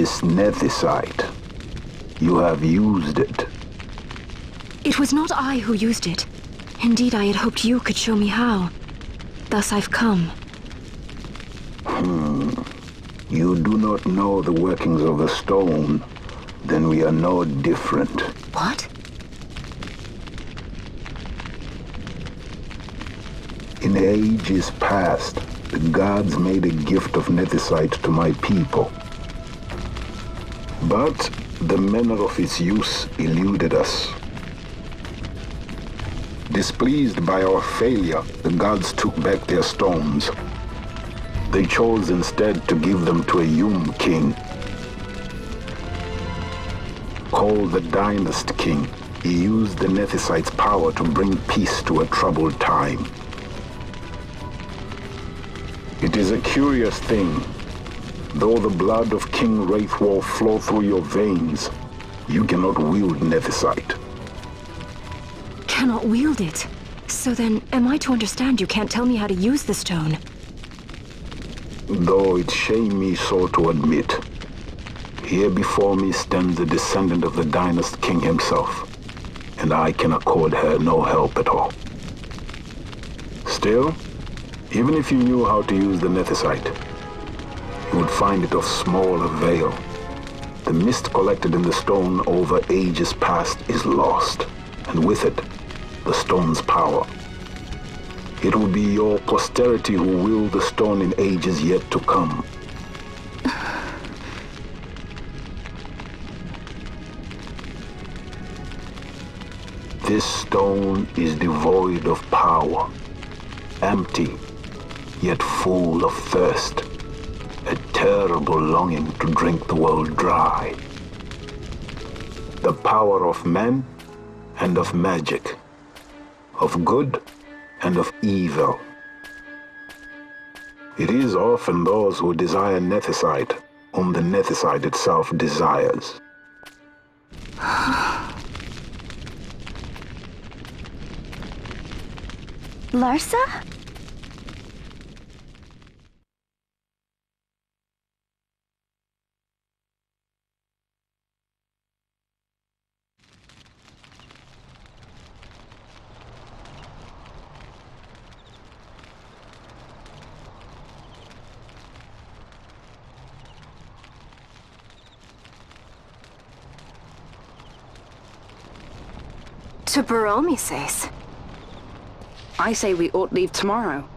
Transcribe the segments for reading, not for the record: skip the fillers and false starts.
This nethicite. You have used it. It was not I who used it. Indeed, I had hoped you could show me how. Thus I've come. You do not know the workings of the stone. Then we are no different. What? In ages past, the gods made a gift of nethicite to my people. But the manner of its use eluded us. Displeased by our failure, the gods took back their stones. They chose instead to give them to a king. Called the Dynast King, he used the nethicite's power to bring peace to a troubled time. It is a curious thing. Though the blood of King Wraithwolf flow through your veins, you cannot wield nethicite. Cannot wield it? So then, am I to understand you can't tell me how to use the stone? Though it shame me so to admit, here before me stands a descendant of the Dynast King himself, and I can accord her no help at all. Still, even if you knew how to use the nethicite, you would find it of small avail. The mist collected in the stone over ages past is lost, and with it, the stone's power. It will be your posterity who wield the stone in ages yet to come. This stone is devoid of power, empty, yet full of thirst, a terrible longing to drink the world dry. The power of men and of magic, of good and of evil. It is often those who desire nethicite whom the nethicite itself desires. Larsa? To Baromises. I say we ought leave tomorrow.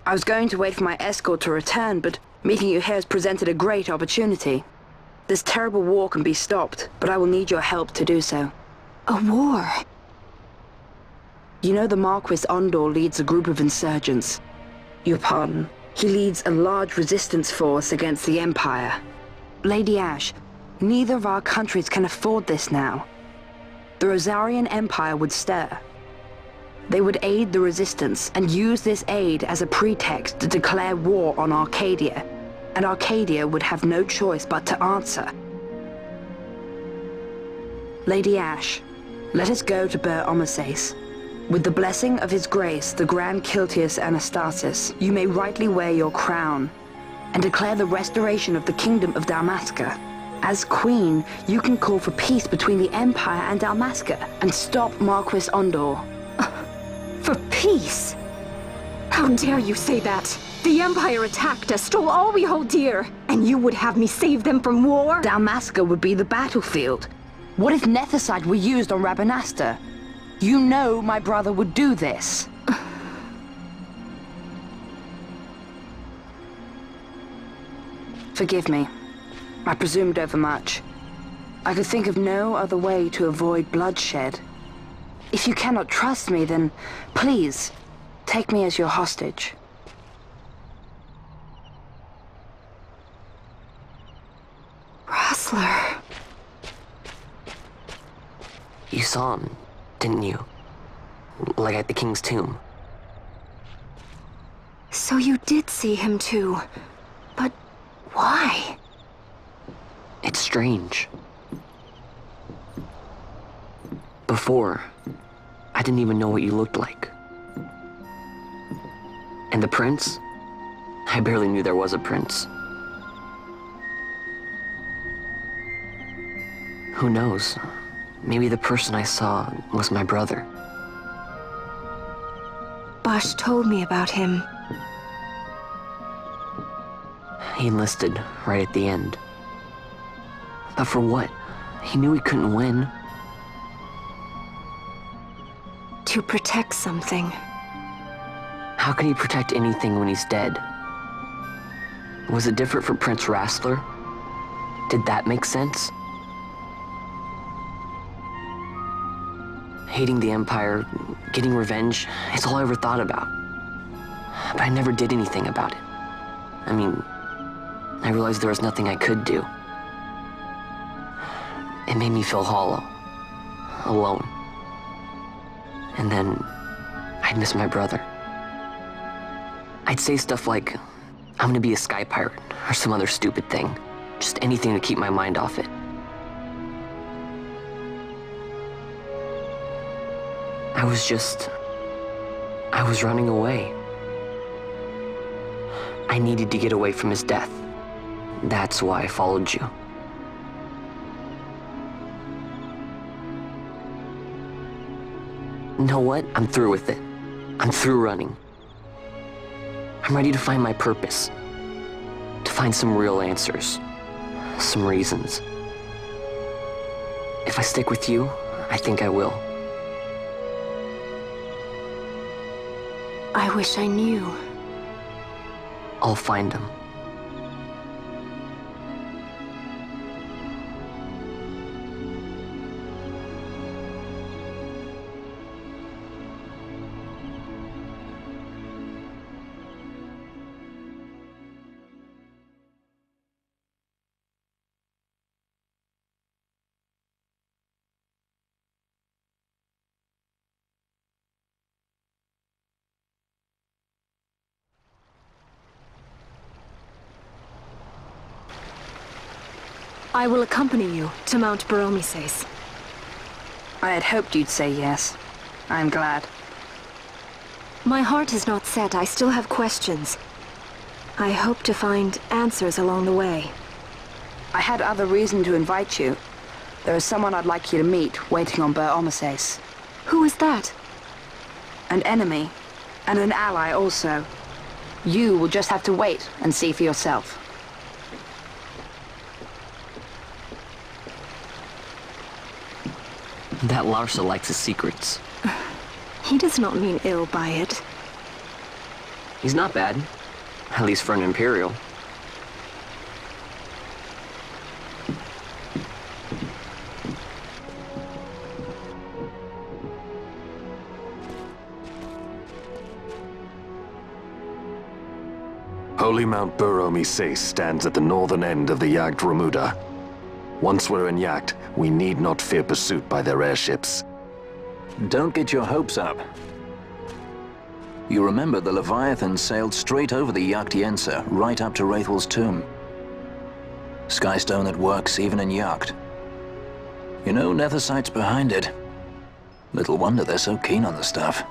I was going to wait for my escort to return, but meeting you here has presented a great opportunity. This terrible war can be stopped, but I will need your help to do so. A war? You know the Marquis Ondor leads a group of insurgents. Your pardon. He leads a large resistance force against the Empire. Lady Ashe, neither of our countries can afford this now. The Rosarian Empire would stir. They would aid the resistance and use this aid as a pretext to declare war on Arcadia, and Arcadia would have no choice but to answer. Lady Ashe, let us go to Baromises. With the blessing of his grace, the Grand Kiltius Anastasis, you may rightly wear your crown and declare the restoration of the Kingdom of Dalmasca. As Queen, you can call for peace between the Empire and Dalmasca and stop Marquis Ondor. For peace? How dare you say that? The Empire attacked us, stole all we hold dear, and you would have me save them from war? Dalmasca would be the battlefield. What if nethicite were used on Rabanasta? You know my brother would do this. Forgive me. I presumed overmuch. I could think of no other way to avoid bloodshed. If you cannot trust me, then please, take me as your hostage. Rustler. You saw him, didn't you? Like at the king's tomb. So you did see him too. But why? It's strange. Before, I didn't even know what you looked like. And the prince? I barely knew there was a prince. Who knows? Maybe the person I saw was my brother. Bosch told me about him. He enlisted right at the end. But for what? He knew he couldn't win. To protect something. How can he protect anything when he's dead? Was it different for Prince Rassler? Did that make sense? Hating the Empire, getting revenge, it's all I ever thought about. But I never did anything about it. I mean, I realized there was nothing I could do. It made me feel hollow, alone. And then I'd miss my brother. I'd say stuff like, I'm gonna be a sky pirate, or some other stupid thing. Just anything to keep my mind off it. I was running away. I needed to get away from his death. That's why I followed you. You know what? I'm through with it. I'm through running. I'm ready to find my purpose. To find some real answers. Some reasons. If I stick with you, I think I will. I wish I knew. I'll find him. I will accompany you to Mount Baromises. I had hoped you'd say yes. I'm glad. My heart is not set. I still have questions. I hope to find answers along the way. I had other reason to invite you. There is someone I'd like you to meet waiting on Baromises. Who is that? An enemy, and an ally also. You will just have to wait and see for yourself. That Larsa likes his secrets. He does not mean ill by it. He's not bad. At least for an Imperial. Holy Mount Baromises stands at the northern end of the Jagd Remuda. Once we're in Jagd, we need not fear pursuit by their airships. Don't get your hopes up. You remember the Leviathan sailed straight over the Jagd right up to Wraithel's tomb. Skystone that works even in Jagd. You know, Nethersight's behind it. Little wonder they're so keen on the stuff.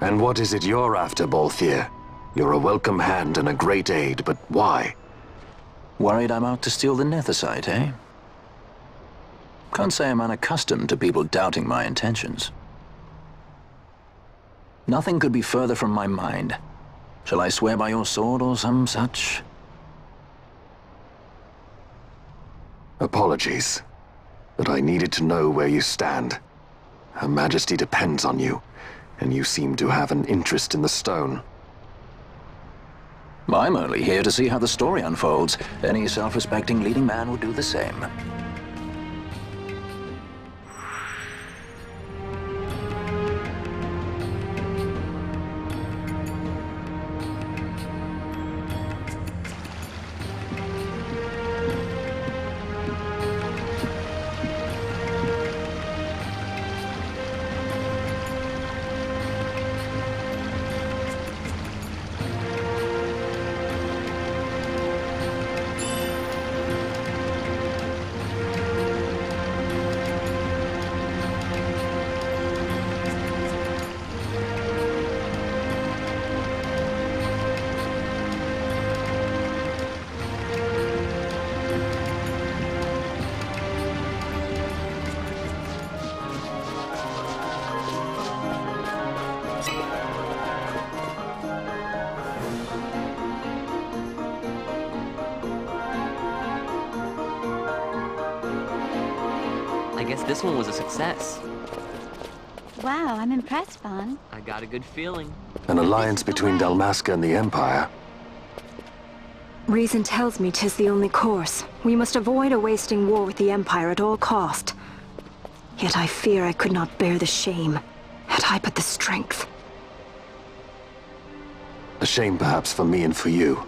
And what is it you're after, Balthier? You're a welcome hand and a great aid, but why? Worried I'm out to steal the Nethersight, eh? Can't say I'm unaccustomed to people doubting my intentions. Nothing could be further from my mind. Shall I swear by your sword or some such? Apologies, but I needed to know where you stand. Her Majesty depends on you, and you seem to have an interest in the stone. I'm only here to see how the story unfolds. Any self-respecting leading man would do the same. this one was a success. Wow, I'm impressed, Vaan. I got a good feeling. An alliance between Dalmasca and the Empire. Reason tells me 'tis the only course. We must avoid a wasting war with the Empire at all cost. Yet I fear I could not bear the shame, had I but the strength. A shame perhaps for me and for you.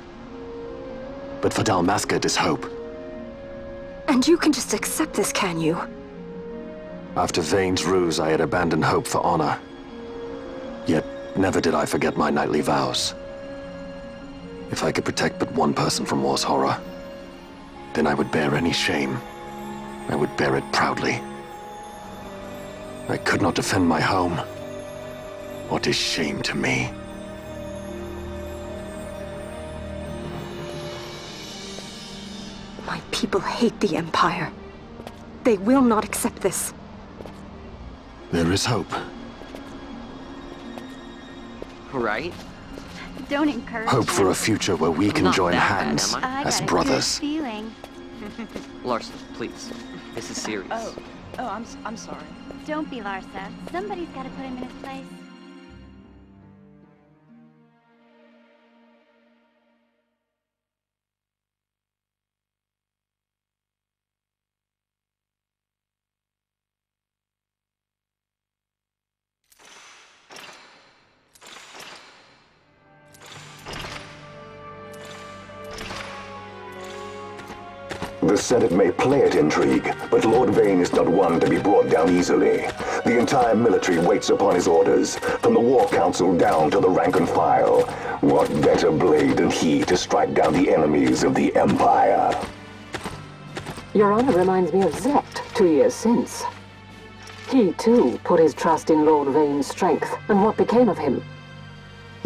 But for Dalmasca it is hope. And you can just accept this, can you? After Vane's ruse, I had abandoned hope for honor. Yet never did I forget my knightly vows. If I could protect but one person from war's horror, then I would bear any shame. I would bear it proudly. I could not defend my home. What is shame to me? My people hate the Empire. They will not accept this. There is hope. Right? Don't encourage Hope for them. a future where we can not join that bad, hands am I? as got a brothers. good feeling. Larsa, please. This is serious. I'm sorry. Don't be Larsa. Somebody's got to put him in his place. The Senate may play at intrigue, but Lord Vaan is not one to be brought down easily. The entire military waits upon his orders, from the War Council down to the rank and file. What better blade than he to strike down the enemies of the Empire? Your honor reminds me of Zet 2 years since. He, too, put his trust in Lord Vane's strength, and what became of him?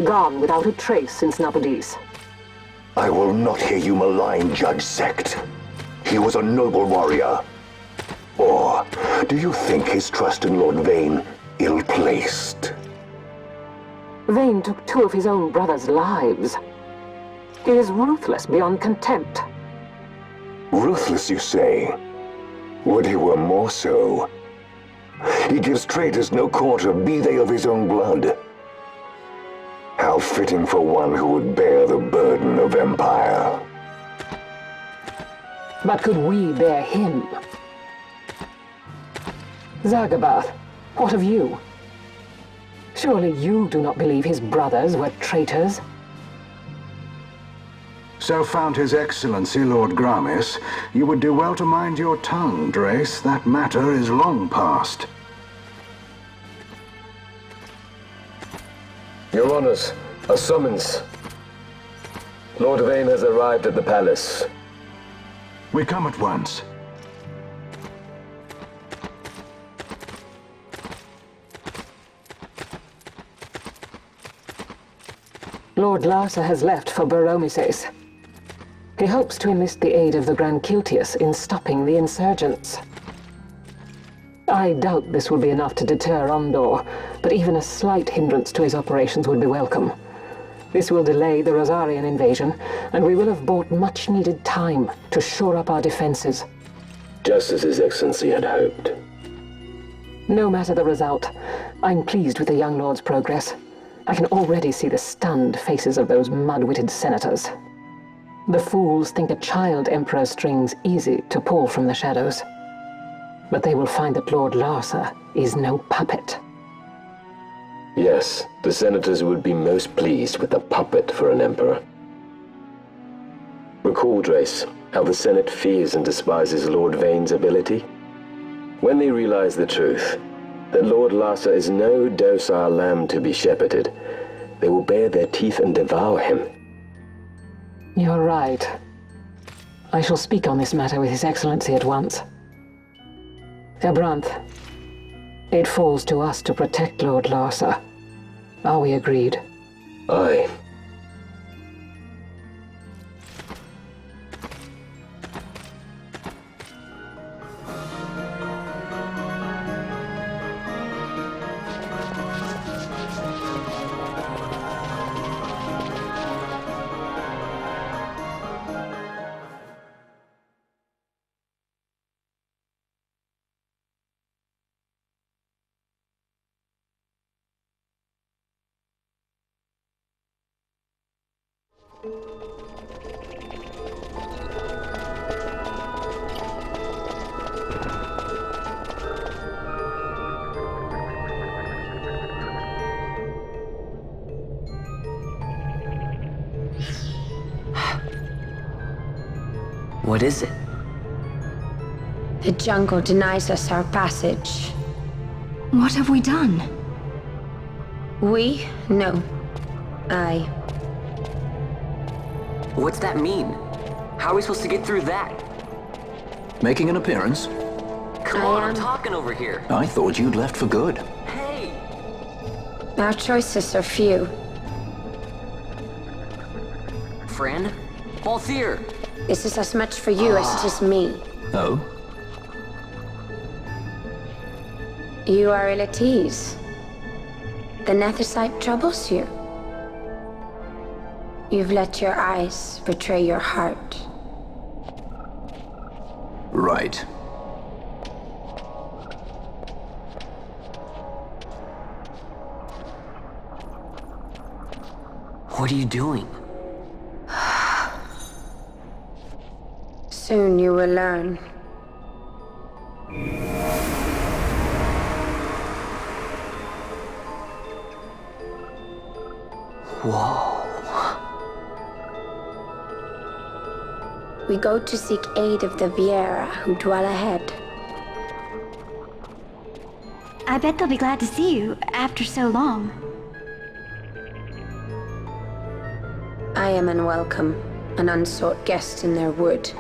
Gone without a trace since Napodis. I will not hear you malign Judge Sect. He was a noble warrior. Or do you think his trust in Lord Vaan ill-placed? Vane took 2 of his own brothers' lives. He is ruthless beyond contempt. Ruthless, you say? Would he were more so. He gives traitors no quarter, be they of his own blood. How fitting for one who would bear the burden of empire. But could we bear him? Zagabath, what of you? Surely you do not believe his brothers were traitors? So found His Excellency Lord Gramis, you would do well to mind your tongue, Drace. That matter is long past. Your Honors, a summons. Lord Vaan has arrived at the palace. We come at once. Lord Larsa has left for Baromises. He hopes to enlist the aid of the Grand Kiltius in stopping the insurgents. I doubt this will be enough to deter Ondor, but even a slight hindrance to his operations would be welcome. This will delay the Rosarian invasion, and we will have bought much-needed time to shore up our defenses. Just as His Excellency had hoped. No matter the result, I'm pleased with the young lord's progress. I can already see the stunned faces of those mud-witted senators. The fools think a child emperor's strings easy to pull from the shadows. But they will find that Lord Larsa is no puppet. Yes, the senators would be most pleased with a puppet for an emperor. Recall, Drace, how the Senate fears and despises Lord Vane's ability. When they realize the truth, that Lord Larsa is no docile lamb to be shepherded, they will bare their teeth and devour him. You're right. I shall speak on this matter with His Excellency at once. Ebranth, it falls to us to protect Lord Larsa. Are we agreed? Aye. What is it? The jungle denies us our passage. What have we done? We? No. I. What's that mean? How are we supposed to get through that? Making an appearance? Come on, I'm talking over here. I thought you'd left for good. Hey! Our choices are few. Friend? Balthier! This is as much for you as it is me. Oh? You are ill at ease. The Nethersite troubles you. You've let your eyes betray your heart. Right. What are you doing? Soon you will learn. Whoa. We go to seek aid of the Viera who dwell ahead. I bet they'll be glad to see you after so long. I am unwelcome, an unsought guest in their wood.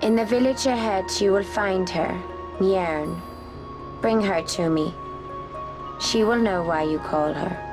In the village ahead, you will find her, Njern. Bring her to me. She will know why you call her.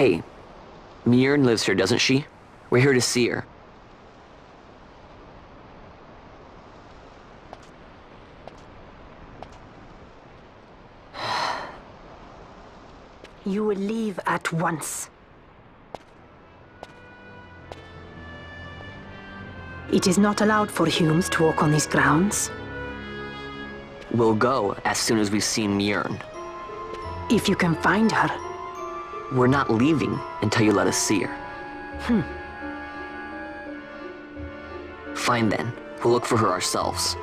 Hey, Mjern lives here, doesn't she? We're here to see her. You will leave at once. It is not allowed for humans to walk on these grounds. We'll go as soon as we've seen Mjern. If you can find her. We're not leaving until you let us see her. Fine then. We'll look for her ourselves.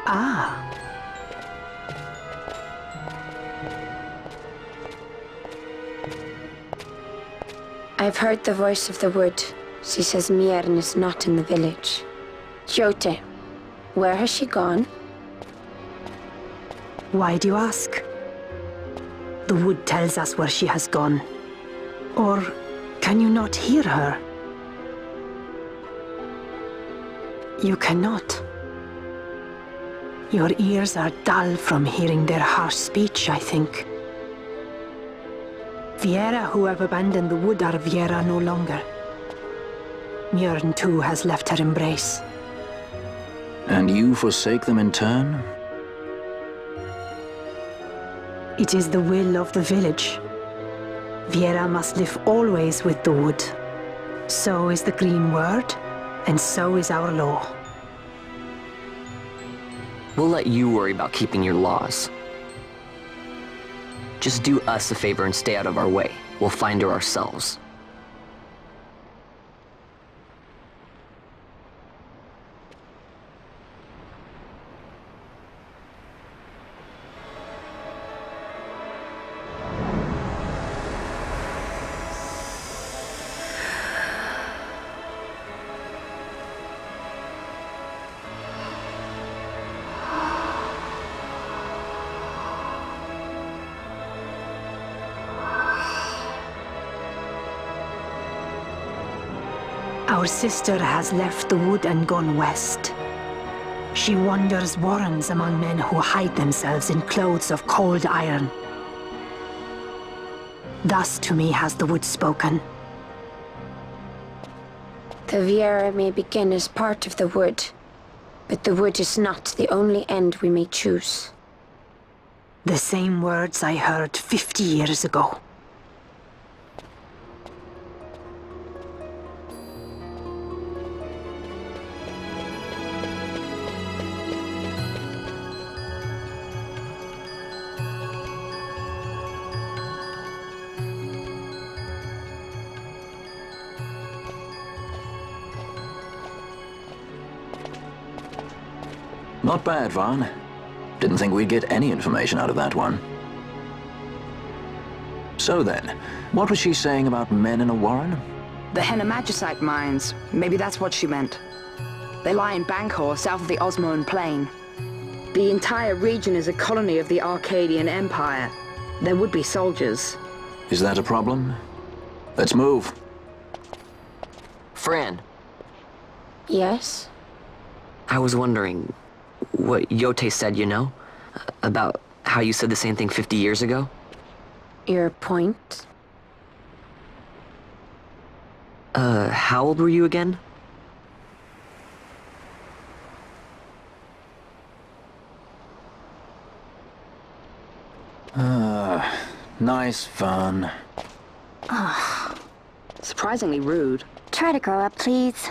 Ah. I've heard the voice of the wood. She says Mjern is not in the village. Jote, where has she gone? Why do you ask? The wood tells us where she has gone. Or can you not hear her? You cannot. Your ears are dull from hearing their harsh speech, I think. Viera who have abandoned the wood are Viera no longer. Mjern too has left her embrace. And you forsake them in turn? It is the will of the village. Viera must live always with the wood. So is the green word, and so is our law. We'll let you worry about keeping your laws. Just do us a favor and stay out of our way. We'll find her ourselves. Our sister has left the wood and gone west. She wanders warrens among men who hide themselves in clothes of cold iron. Thus to me has the wood spoken. The Viera may begin as part of the wood, but the wood is not the only end we may choose. The same words I heard 50 years ago. Not bad, Vaan. Didn't think we'd get any information out of that one. So then, what was she saying about men in a warren? The Henna-Magicite mines. Maybe that's what she meant. They lie in Bangkor, south of the Osmoan Plain. The entire region is a colony of the Arcadian Empire. There would be soldiers. Is that a problem? Let's move. Fran, Yes? I was wondering what Yote said, you know? About how you said the same thing 50 years ago? Your point? How old were you again? Nice, Vaan. Surprisingly rude. Try to grow up, please.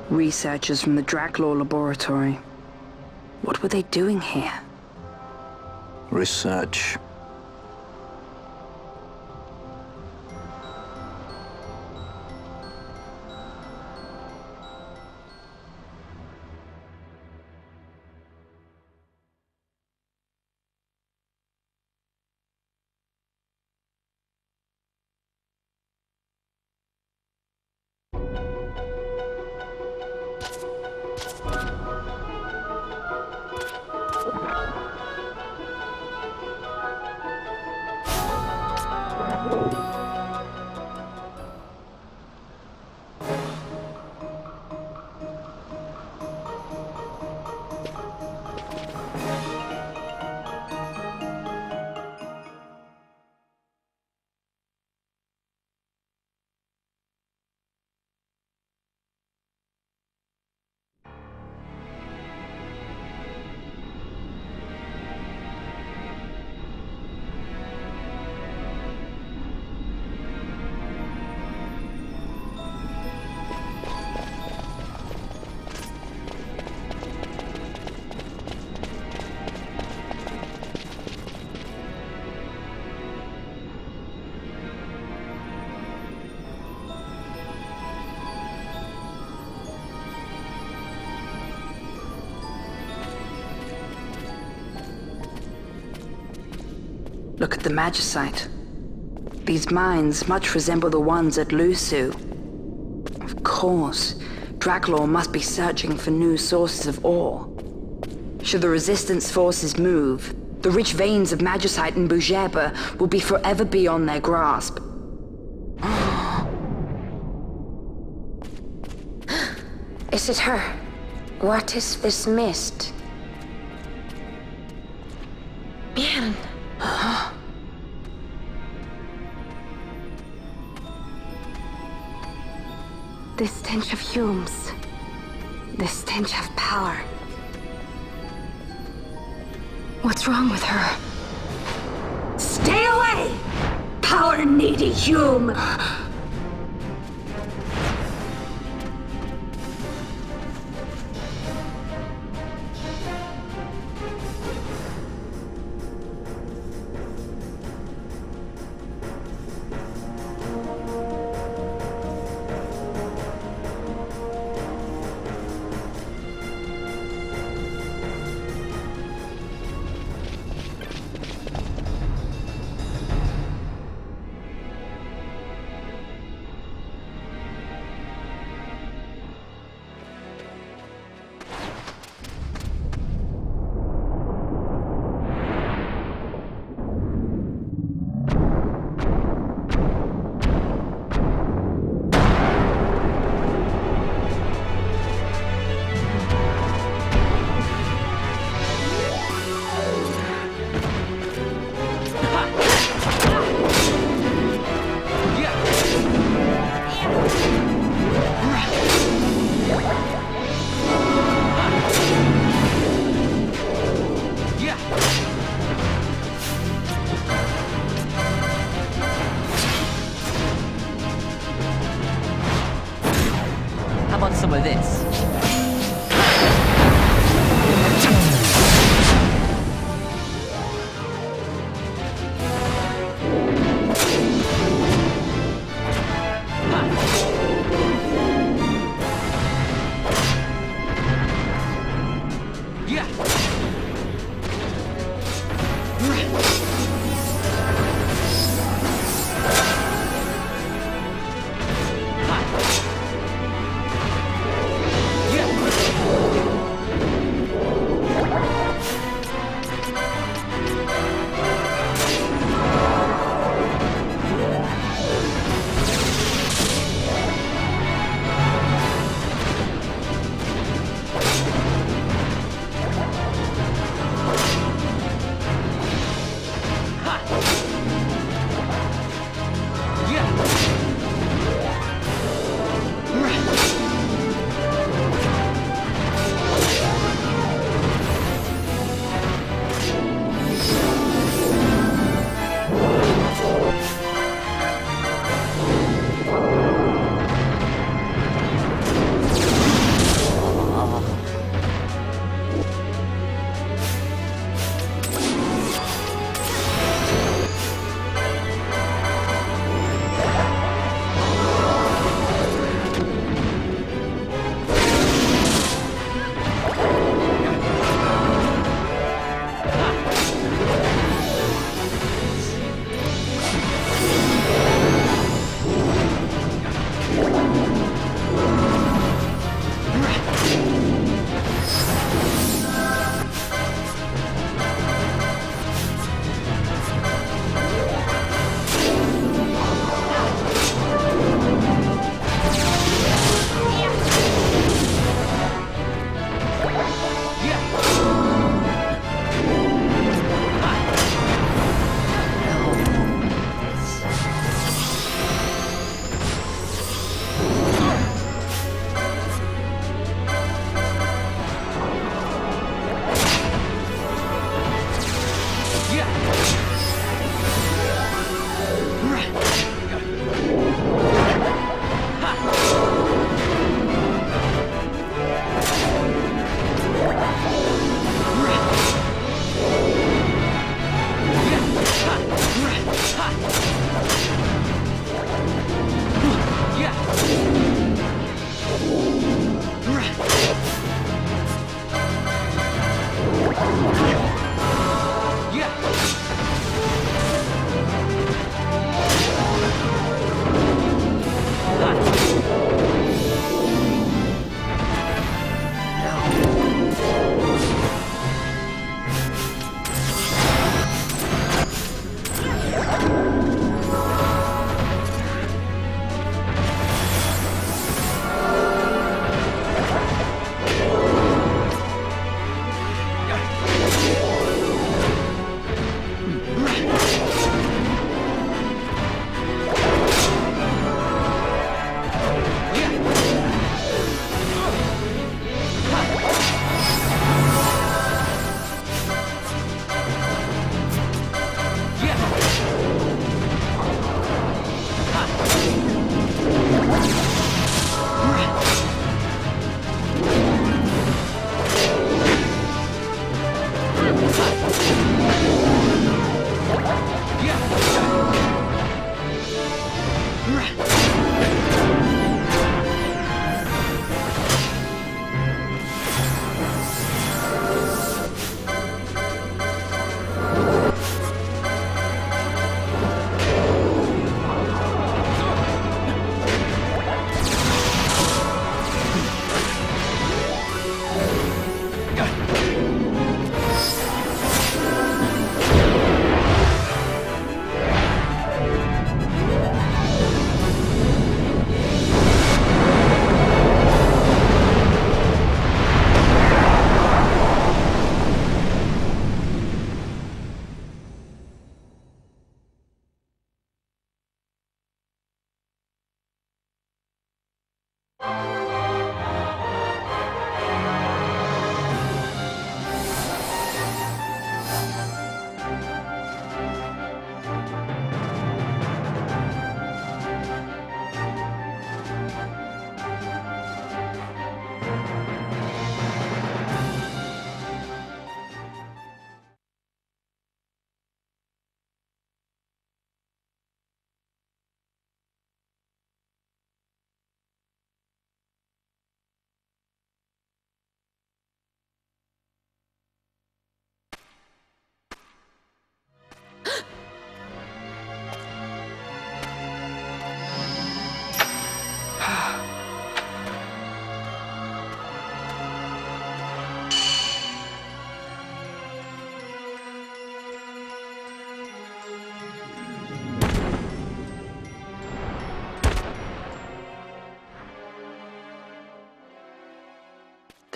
Researchers from the Draclaw laboratory. What were they doing here? Research. Look at the magicite. These mines much resemble the ones at Lusu. Of course, Draclaw must be searching for new sources of ore. Should the resistance forces move, the rich veins of magicite in Bujeba will be forever beyond their grasp. Is it her? What is this mist? Man. This stench of fumes. This stench of power. What's wrong with her? Stay away! Power-needy Hume! Some of this.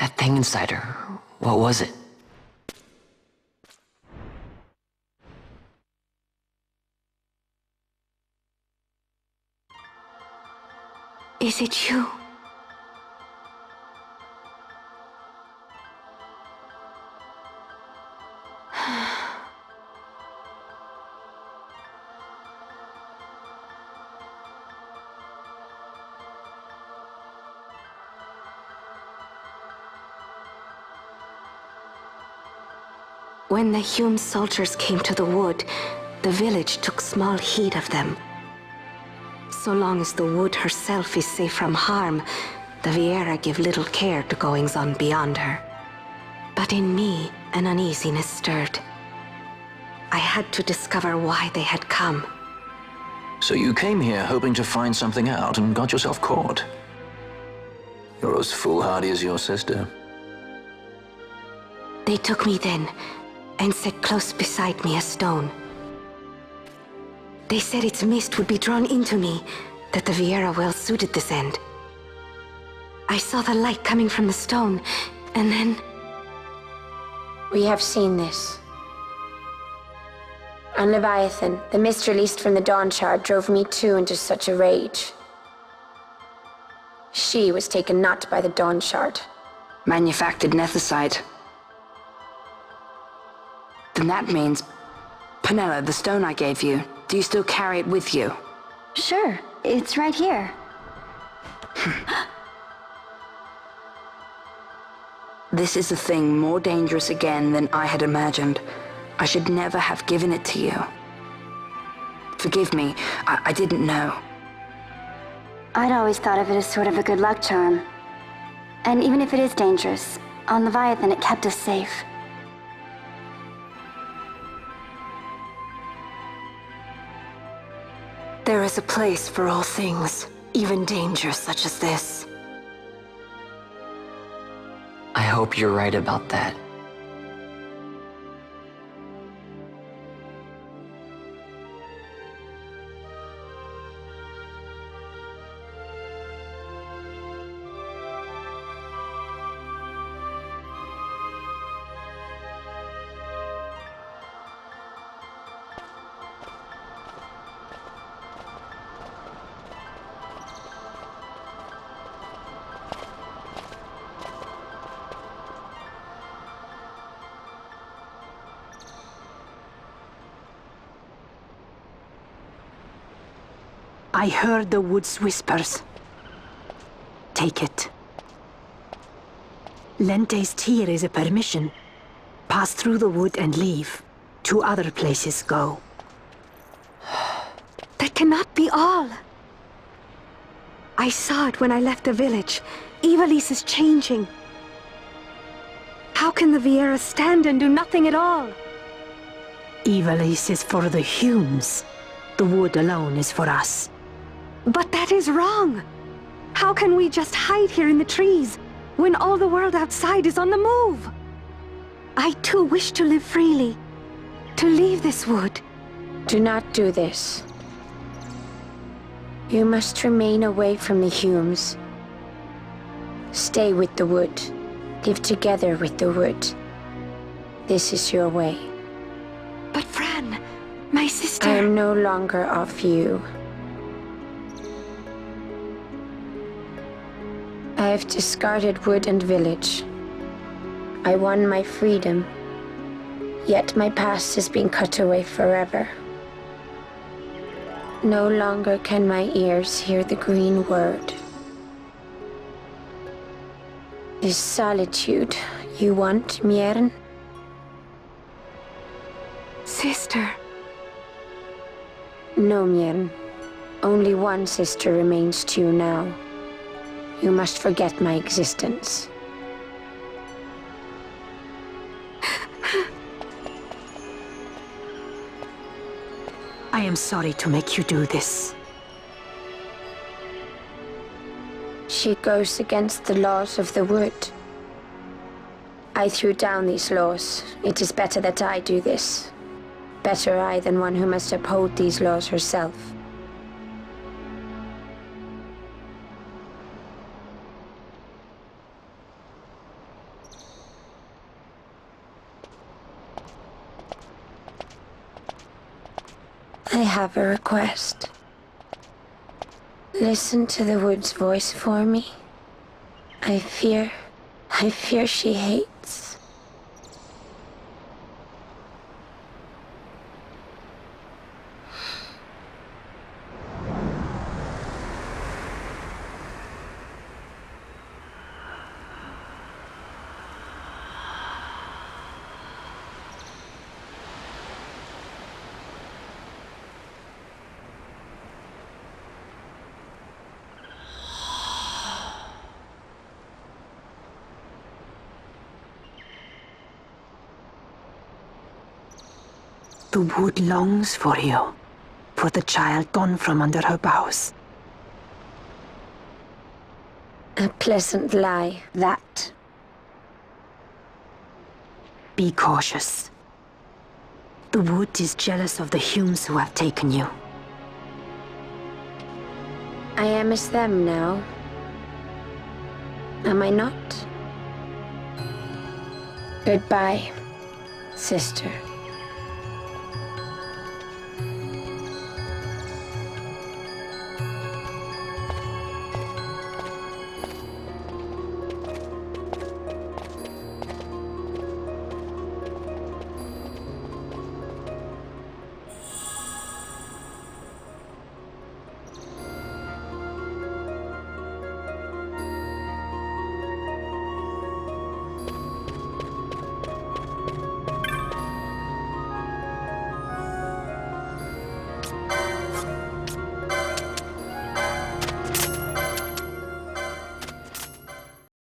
That thing inside her, what was it? Is it you? When the Hume soldiers came to the wood, the village took small heed of them. So long as the wood herself is safe from harm, the Viera give little care to goings-on beyond her. But in me, an uneasiness stirred. I had to discover why they had come. So you came here hoping to find something out and got yourself caught. You're as foolhardy as your sister. They took me then, and set close beside me a stone. They said its mist would be drawn into me, that the Viera well suited this end. I saw the light coming from the stone, and then... We have seen this. On Leviathan, the mist released from the Dawn Shard drove me too into such a rage. She was taken not by the Dawn Shard. Manufactured nethicite. Then that means... Penella, the stone I gave you, do you still carry it with you? Sure, it's right here. This is a thing more dangerous again than I had imagined. I should never have given it to you. Forgive me, I didn't know. I'd always thought of it as sort of a good luck charm. And even if it is dangerous, on Leviathan it kept us safe. There is a place for all things, even danger such as this. I hope you're right about that. I heard the wood's whispers. Take it. Lente's tear is a permission. Pass through the wood and leave. To other places go. That cannot be all. I saw it when I left the village. Ivalice is changing. How can the Viera stand and do nothing at all? Ivalice is for the Humes. The wood alone is for us. But that is wrong. How can we just hide here in the trees when all the world outside is on the move? I too wish to live freely, to leave this wood. Do not do this. You must remain away from the Humes. Stay with the wood. Live together with the wood. This is your way. But Fran, my sister... I am no longer of you. I have discarded wood and village. I won my freedom, yet my past has been cut away forever. No longer can my ears hear the green word. This solitude you want, Miern? Sister. No, Miern. Only one sister remains to you now. You must forget my existence. I am sorry to make you do this. She goes against the laws of the wood. I threw down these laws. It is better that I do this. Better I than one who must uphold these laws herself. have a request. Listen to the wood's voice for me. I fear she hates. The wood longs for you, for the child gone from under her boughs. A pleasant lie, that. Be cautious. The wood is jealous of the Humes who have taken you. I am as them now. Am I not? Goodbye, sister.